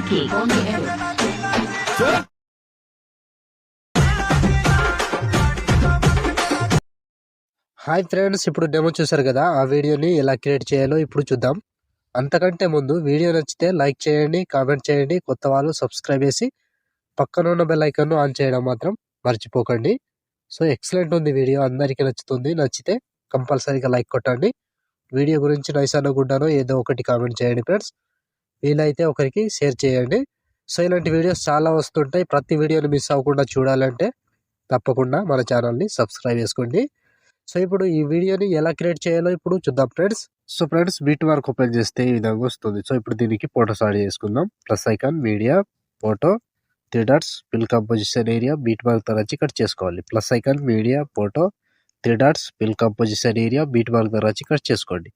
DK on the air. Hi friends, ఇప్పుడు demo చూసారు కదా. ఆ వీడియోని ఎలా క్రియేట్ చేయాలో ఇప్పుడు చూద్దాం. అంతకంటే ముందు వీడియో నచ్చితే లైక్ చేయండి, కామెంట్ చేయండి, కొత్త వాళ్ళు సబ్స్క్రైబ్ చేసి పక్కన ఉన్న బెల్ ఐకాన్ ఆన్ చేయడం మాత్రం మర్చిపోకండి. సో ఎక్సలెంట్ ఉంది వీడియో, అందరికీ నచ్చుతుంది. నచ్చితే కంపల్సరీగా లైక్ కొట్టండి. వీడియో గురించి నైసానో గుడ్డానో ఏదో ఒకటి కామెంట్ చేయండి ఫ్రెండ్స్. వీలైతే ఒకరికి షేర్ చేయండి. సో ఇలాంటి వీడియోస్ చాలా వస్తుంటాయి. ప్రతి వీడియోని మిస్ అవ్వకుండా చూడాలంటే తప్పకుండా మన ఛానల్ని సబ్స్క్రైబ్ చేసుకోండి. సో ఇప్పుడు ఈ వీడియోని ఎలా క్రియేట్ చేయాలో ఇప్పుడు చూద్దాం friends. So friends, beat mark open చేస్తే ఈ విధంగా వస్తుంది. సో ఇప్పుడు దీనికి ఫోటోస్ యాడ్ చేసుకుందాం. Plus icon, media, photo, 3 dots, fill composition area, beat mark తో వచ్చి కట్ చేసుకోవాలి. Plus icon, media, photo, 3 dots, fill composition area, beat mark తో వచ్చి కట్ చేసుకోండి.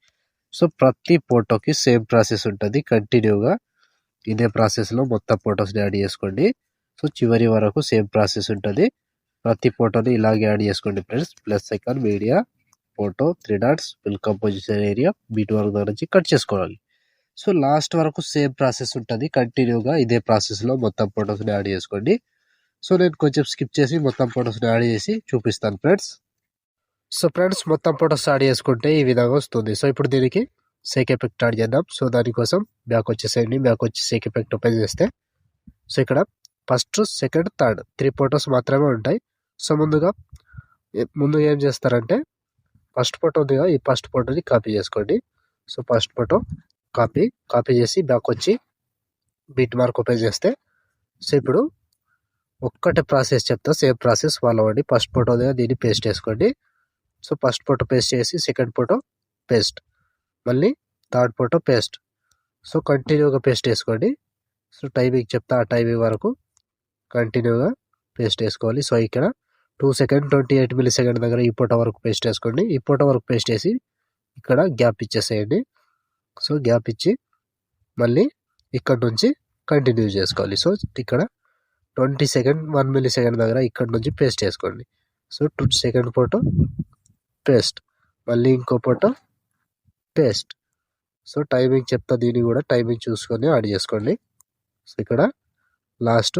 సో ప్రతి ఫోటోకి సేమ్ ప్రాసెస్ ఉంటుంది. కంటిన్యూగా ఇదే ప్రాసెస్ లో మొత్తం ఫొటోస్ యాడ్ చేసుకోండి. సో చివరి వరకు సేమ్ ప్రాసెస్ ఉంటుంది. ప్రతి ఫోటోని ఇలాగే యాడ్ చేసుకోండి friends. Plus icon, media, photo, 3 dots, fill composition area, bead work నుంచి కట్ చేసుకోవాలి. సో లాస్ట్ వరకు సేమ్ ప్రాసెస్ ఉంటుంది. కంటిన్యూగా ఇదే ప్రాసెస్ లో మొత్తం ఫొటోస్ని యాడ్ చేసుకోండి. సో నేను కొంచెం స్కిప్ చేసి మొత్తం ఫొటోస్ని యాడ్ చేసి చూపిస్తాను ఫ్రెండ్స్. సో ఫ్రెండ్స్, మొత్తం ఫొటోస్ యాడ్ చేసుకుంటే ఈ విధంగా వస్తుంది. సో ఇప్పుడు దీనికి సేక్ ఎఫెక్ట్ యాడ్ చేద్దాం. సో దానికోసం బ్యాక్ వచ్చేసేయండి. బ్యాక్ వచ్చి సేక్ ఎఫెక్ట్ ఓపెన్ చేస్తే సో ఇక్కడ ఫస్ట్, సెకండ్, థర్డ్ 3 ఫొటోస్ మాత్రమే ఉంటాయి. సో ముందు ఏం చేస్తారంటే ఫస్ట్ ఫోటో ఉంది కదా, ఈ ఫస్ట్ ఫోటోని కాపీ చేసుకోండి. సో ఫస్ట్ ఫోటో కాపీ చేసి బ్యాక్ వచ్చి బీట్ మార్క్ ఓపెన్ చేస్తే సో ఇప్పుడు ఒక్కటే ప్రాసెస్ చెప్తా, సేమ్ ప్రాసెస్ ఫాలో అవ్వండి. ఫస్ట్ ఫోటో దగ్గర దీన్ని పేస్ట్ చేసుకోండి. సో ఫస్ట్ ఫోటో పేస్ట్ చేసి సెకండ్ ఫోటో పేస్ట్, మళ్ళీ థర్డ్ ఫోటో పేస్ట్. సో కంటిన్యూగా పేస్ట్ చేసుకోండి. సో టైమింగ్ చెప్తా, ఆ టైమింగ్ వరకు కంటిన్యూగా పేస్ట్ వేసుకోవాలి. సో ఇక్కడ 2 సెకండ్ 28 మిల్లీ సెకండ్ దగ్గర ఈ ఫోటో వరకు పేస్ట్ వేసుకోండి. ఈ ఫోటో వరకు పేస్ట్ వేసి ఇక్కడ గ్యాప్ ఇచ్చేసేయండి. సో గ్యాప్ ఇచ్చి మళ్ళీ ఇక్కడ నుంచి కంటిన్యూ చేసుకోవాలి. సో ఇక్కడ 20 సెకండ్ 1 మిల్లీ సెకండ్ దగ్గర ఇక్కడ నుంచి పేస్ట్ వేసుకోండి. సో సెకండ్ ఫోటో పేస్ట్, మళ్ళీ ఇంకో ఫోటో పేస్ట్. సో టైమింగ్ చెప్తా, దీన్ని కూడా టైమింగ్ చూసుకొని యాడ్ చేసుకోండి. సో ఇక్కడ లాస్ట్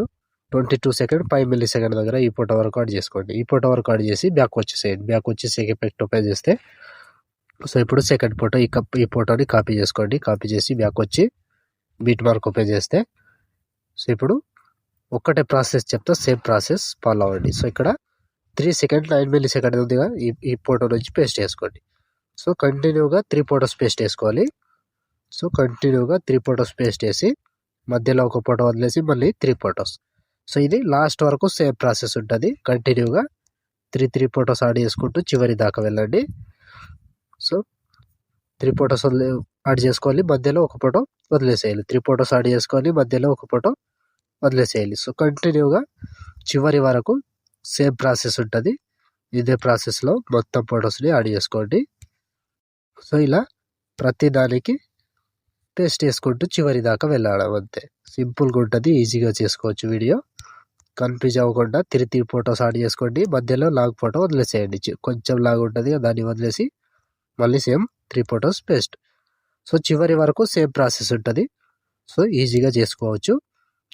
22 సెకండ్ 5 మిల్లీ సెకండ్ దగ్గర ఈ ఫోటో వరకు యాడ్ చేసుకోండి. ఈ ఫోటో వరకు యాడ్ చేసి బ్యాక్ వచ్చేసేయండి. బ్యాక్ వచ్చి సెకండ్ ఎఫెక్ట్ ఓపెన్ చేస్తే సో ఇప్పుడు సెకండ్ ఫోటో ఈ ఫోటోని కాపీ చేసుకోండి. కాపీ చేసి బ్యాక్ వచ్చి బీట్ మార్క్ ఓపెన్ చేస్తే సో ఇప్పుడు ఒక్కటే ప్రాసెస్ చెప్తా, సేమ్ ప్రాసెస్ ఫాలో అవ్వండి. సో ఇక్కడ 3 సెకండ్ 9 మిల్లీ సెకండ్ ఉందిగా, ఈ ఫోటో నుంచి పేస్ట్ చేసుకోండి. సో కంటిన్యూగా 3 ఫొటోస్ పేస్ట్ వేసుకోవాలి. సో కంటిన్యూగా 3 ఫొటోస్ పేస్ట్ వేసి మధ్యలో ఒక ఫోటో వదిలేసి మళ్ళీ 3 ఫొటోస్. సో ఇది లాస్ట్ వరకు సేమ్ ప్రాసెస్ ఉంటుంది. కంటిన్యూగా 3 ఫొటోస్ యాడ్ చేసుకుంటూ చివరి దాకా వెళ్ళండి. సో 3 ఫొటోస్ యాడ్ చేసుకోవాలి, మధ్యలో ఒక ఫోటో వదిలేసేయాలి. 3 ఫొటోస్ యాడ్ చేసుకొని మధ్యలో ఒక ఫోటో వదిలేసేయాలి. సో కంటిన్యూగా చివరి వరకు సేమ్ ప్రాసెస్ ఉంటుంది. ఇదే ప్రాసెస్లో మొత్తం ఫొటోస్ని యాడ్ చేసుకోండి. సో ఇలా ప్రతి దానికి పేస్ట్ చేసుకుంటూ చివరి దాకా వెళ్ళడం అంతే. సింపుల్గా ఉంటుంది, ఈజీగా చేసుకోవచ్చు. వీడియో కన్ఫ్యూజ్ అవ్వకుండా 3 ఫొటోస్ యాడ్ చేసుకోండి, మధ్యలో లాగ్ ఫోటో వదిలేసేయండి. కొంచెం లాగ్ ఉంటుంది, దాన్ని వదిలేసి మళ్ళీ సేమ్ 3 ఫొటోస్ పేస్ట్. సో చివరి వరకు సేమ్ ప్రాసెస్ ఉంటుంది. సో ఈజీగా చేసుకోవచ్చు.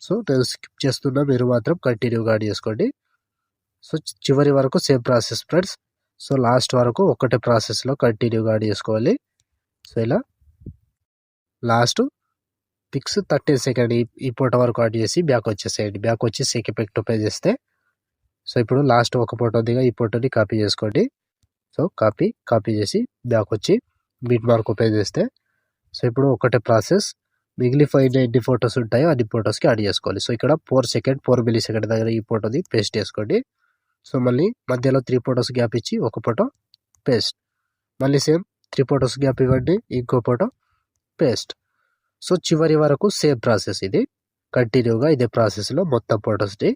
సో నేను స్కిప్ చేస్తున్నా, మీరు మాత్రం కంటిన్యూగా యాడ్ చేసుకోండి. సో చివరి వరకు same process friends. So last వరకు ఒకటే ప్రాసెస్లో కంటిన్యూగా యాడ్ చేసుకోవాలి. సో ఇలా లాస్ట్ పిక్స్ 13 సెకండ్ ఈ ఫోటో వరకు యాడ్ చేసి బ్యాక్ వచ్చేసేయండి. బ్యాక్ వచ్చి సేక్ ఎఫెక్ట్ ఓపెన్ చేస్తే సో ఇప్పుడు లాస్ట్ ఒక ఫోటో దిగా ఈ ఫోటోని కాపీ చేసుకోండి. సో కాపీ చేసి బ్యాక్ వచ్చి బీట్ మార్క్ ఓపెన్ చేస్తే సో ఇప్పుడు ఒకటే ప్రాసెస్, మిగిలిపోయిన ఎన్ని ఫొటోస్ ఉంటాయో అన్ని ఫొటోస్కి యాడ్ చేసుకోవాలి. సో ఇక్కడ 4 సెకండ్ 4 మిల్లీ సెకండ్ దగ్గర ఈ ఫోటోని పేస్ట్ చేసుకోండి. సో మళ్ళీ మధ్యలో 3 ఫొటోస్ గ్యాప్ ఇచ్చి ఒక ఫోటో పేస్ట్, మళ్ళీ సేమ్ 3 ఫొటోస్ గ్యాప్ ఇవ్వండి, ఇంకో ఫోటో పేస్ట్. సో చివరి వరకు సేమ్ ప్రాసెస్. ఇది కంటిన్యూగా ఇదే ప్రాసెస్లో మొత్తం ఫొటోస్ని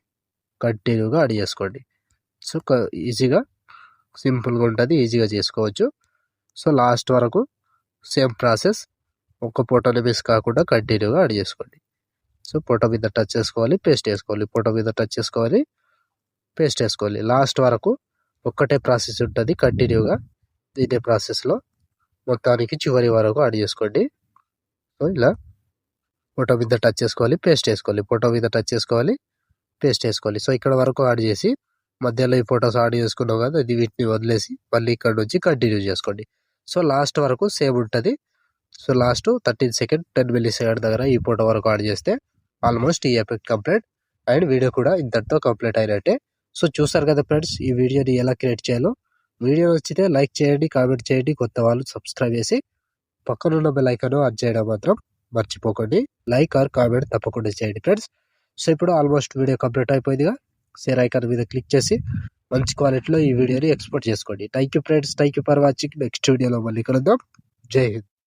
కంటిన్యూగా యాడ్ చేసుకోండి. సో ఈజీగా సింపుల్గా ఉంటుంది, ఈజీగా చేసుకోవచ్చు. సో లాస్ట్ వరకు సేమ్ ప్రాసెస్, ఒక్క ఫోటోని మిస్ కాకుండా కంటిన్యూగా యాడ్ చేసుకోండి. సో ఫోటో మీద టచ్ చేసుకోవాలి, పేస్ట్ వేసుకోవాలి, ఫోటో మీద టచ్ చేసుకోవాలి, పేస్ట్ వేసుకోవాలి. లాస్ట్ వరకు ఒక్కటే ప్రాసెస్ ఉంటుంది. కంటిన్యూగా ఇదే ప్రాసెస్లో మొత్తానికి చివరి వరకు యాడ్ చేసుకోండి. సో ఇలా ఫోటో మీద టచ్ చేసుకోవాలి, పేస్ట్ చేసుకోవాలి, ఫోటో మీద టచ్ చేసుకోవాలి, పేస్ట్ చేసుకోవాలి. సో ఇక్కడ వరకు యాడ్ చేసి మధ్యలో ఈ ఫొటోస్ యాడ్ చేసుకున్నాం కదా, ఇది వీటిని వదిలేసి మళ్ళీ ఇక్కడ నుంచి కంటిన్యూ చేసుకోండి. సో లాస్ట్ వరకు సేమ్ ఉంటుంది. So last 13 second 10 milli second దగ్గర ఈ ఫోటో వరకు యాడ్ చేస్తే ఆల్మోస్ట్ ఈ ఎఫెక్ట్ కంప్లీట్ అండ్ వీడియో కూడా ఇంతటితో కంప్లీట్ అయినట్టే. సో చూసారు కదా ఫ్రెండ్స్, ఈ వీడియోని ఎలా క్రియేట్ చేయాలో. వీడియో నచ్చితే లైక్ చేయండి, కామెంట్ చేయండి, కొత్త వాళ్ళు సబ్స్క్రైబ్ చేసి పక్కనున్న బెల్ ఐకాన్ ఆన్ చేయడం మాత్రం మర్చిపోకండి. లైక్ ఆర్ కామెంట్ తప్పకుండా చేయండి ఫ్రెండ్స్. సో ఇప్పుడు ఆల్మోస్ట్ వీడియో కంప్లీట్ అయిపోయిందిగా, షేర్ ఐకాన్ మీద క్లిక్ చేసి మంచి క్వాలిటీలో ఈ వీడియోని ఎక్స్పోర్ట్ చేసుకోండి. Thank you friends, thank you for watching. Next వీడియోలో మళ్ళీ కలుద్దాం. జై హింద్.